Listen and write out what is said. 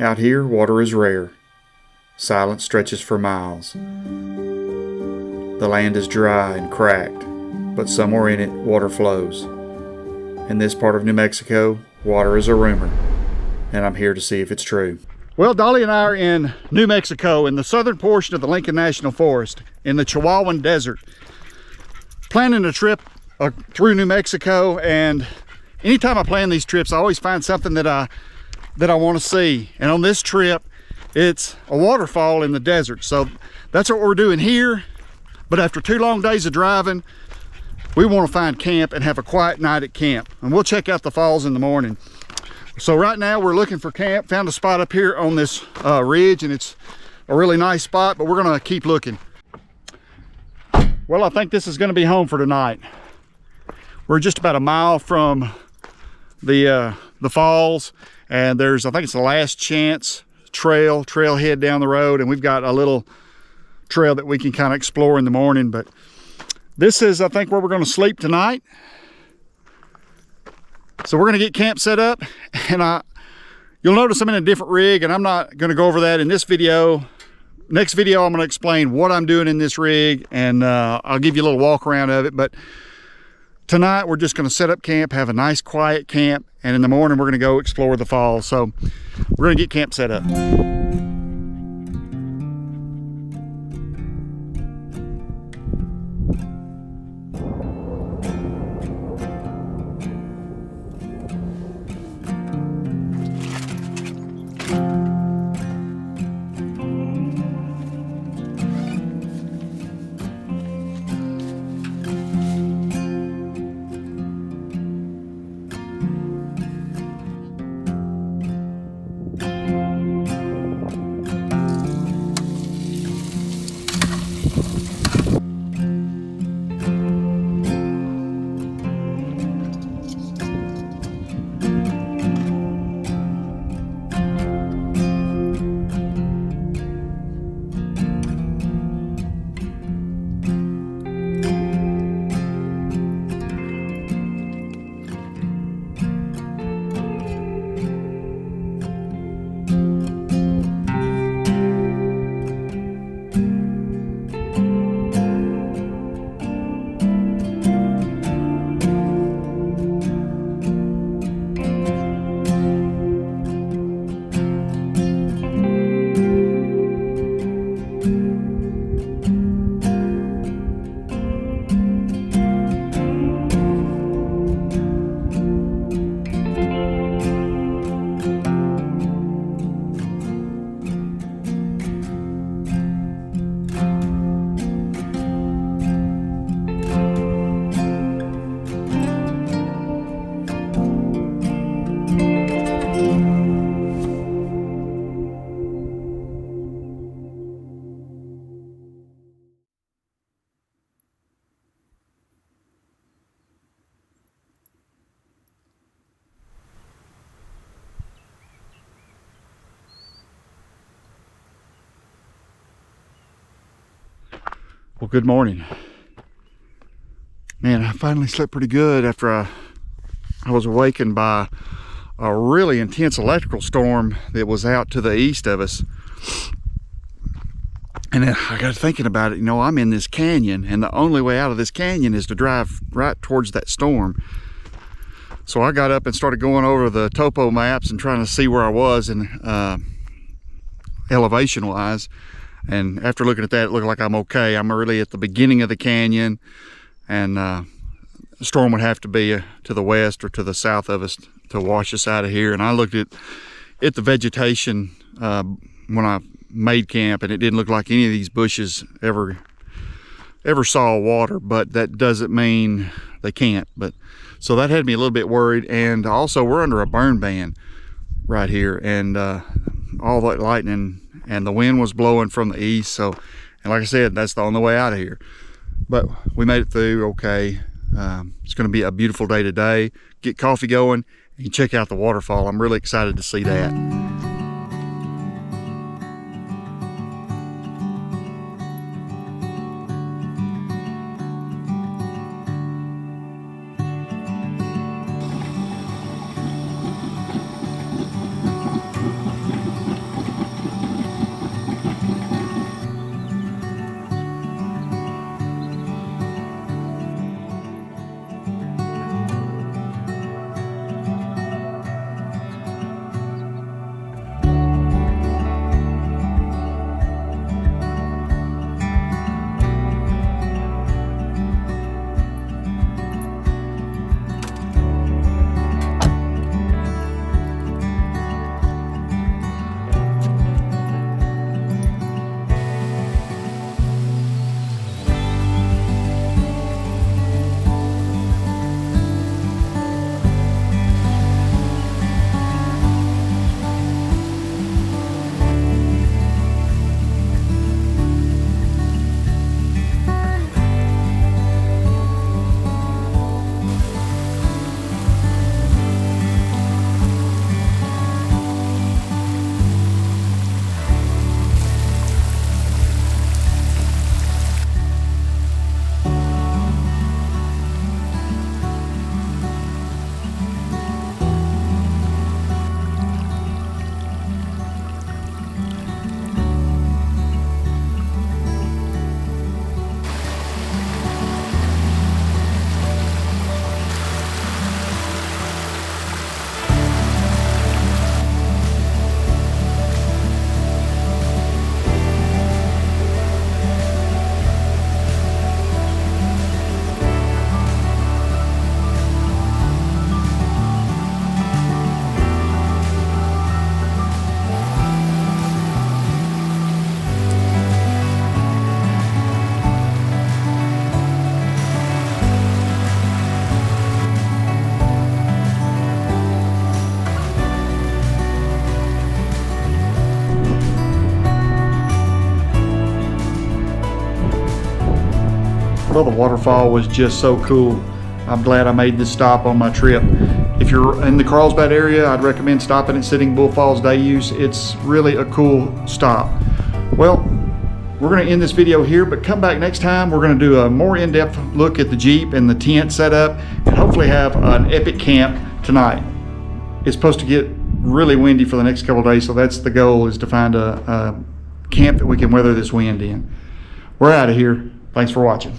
Out here, water is rare. Silence stretches for miles. The land is dry and cracked, but somewhere in it, water flows. In this part of New Mexico, water is a rumor, and I'm here to see if it's true. Well, Dolly and I are in New Mexico, in the southern portion of the Lincoln National Forest, in the Chihuahuan Desert, planning a trip through New Mexico. And anytime I plan these trips, I always find something that I want to see. And on this trip, it's a waterfall in the desert. So that's what we're doing here. But after 2 long days of driving, we want to find camp and have a quiet night at camp. And we'll check out the falls in the morning. So right now we're looking for camp. Found a spot up here on this ridge, and it's a really nice spot, but we're gonna keep looking. Well, I think this is gonna be home for tonight. We're just about a mile from the falls, and there's, I think it's the Last Chance trailhead down the road, and we've got a little trail that we can kind of explore in the morning. But this is, I think, where we're gonna sleep tonight. So we're gonna get camp set up, and you'll notice I'm in a different rig, and I'm not gonna go over that in this video. Next video, I'm gonna explain what I'm doing in this rig, and I'll give you a little walk around of it. But tonight, we're just gonna set up camp, have a nice quiet camp, and in the morning, we're gonna go explore the falls. So we're gonna get camp set up. Well, good morning. Man, I finally slept pretty good after I was awakened by a really intense electrical storm that was out to the east of us. And then I got thinking about it. You know, I'm in this canyon, and the only way out of this canyon is to drive right towards that storm. So I got up and started going over the topo maps and trying to see where I was in elevation wise. And after looking at that, it looked like I'm okay. I'm really at the beginning of the canyon, and the storm would have to be to the west or to the south of us to wash us out of here. And I looked at the vegetation when I made camp, and it didn't look like any of these bushes ever saw water, but that doesn't mean they can't. But so that had me a little bit worried. And also, we're under a burn ban right here, and all that lightning and the wind was blowing from the east. So, and like I said, that's the only way out of here. But we made it through okay. It's going to be a beautiful day today. Get coffee going and check out the waterfall. I'm really excited to see that. Well, the waterfall was just so cool. I'm glad I made this stop on my trip. If you're in the Carlsbad area, I'd recommend stopping at Sitting Bull Falls Day Use. It's really a cool stop. Well, we're going to end this video here, but come back next time. We're going to do a more in-depth look at the Jeep and the tent setup, and hopefully have an epic camp tonight. It's supposed to get really windy for the next couple of days, so that's the goal, is to find a camp that we can weather this wind in. We're out of here. Thanks for watching.